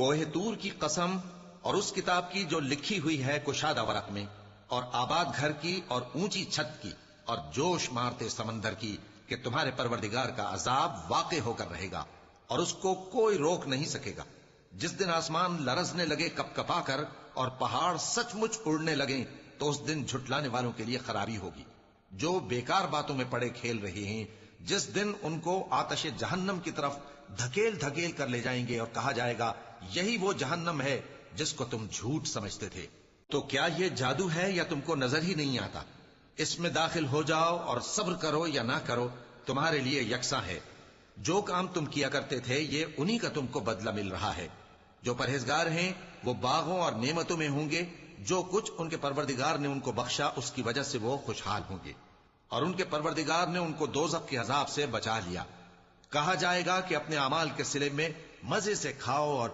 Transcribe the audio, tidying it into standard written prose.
کوہ طور کی قسم اور اس کتاب کی جو لکھی ہوئی ہے کشادہ ورق میں، اور آباد گھر کی اور اونچی چھت کی اور جوش مارتے سمندر کی، کہ تمہارے پروردگار کا عذاب واقع ہو کر رہے گا اور اس کو کوئی روک نہیں سکے گا۔ جس دن آسمان لرزنے لگے کپ کپا کر اور پہاڑ سچ مچ اڑنے لگیں، تو اس دن جھٹلانے والوں کے لیے خرابی ہوگی جو بیکار باتوں میں پڑے کھیل رہے ہیں۔ جس دن ان کو آتش جہنم کی طرف دھکیل دھکیل کر لے جائیں گے اور کہا جائے گا یہی وہ جہنم ہے جس کو تم جھوٹ سمجھتے تھے۔ تو کیا یہ جادو ہے یا تم کو نظر ہی نہیں آتا؟ اس میں داخل ہو جاؤ اور صبر کرو یا نہ کرو، تمہارے لیے یکساں ہے۔ جو کام تم کیا کرتے تھے یہ انہی کا تم کو بدلہ مل رہا ہے۔ جو پرہیزگار ہیں وہ باغوں اور نعمتوں میں ہوں گے، جو کچھ ان کے پروردگار نے ان کو بخشا اس کی وجہ سے وہ خوشحال ہوں گے، اور ان کے پروردگار نے ان کو دوزخ کے عذاب سے بچا لیا۔ کہا جائے گا کہ اپنے اعمال کے صلے میں مزے سے کھاؤ اور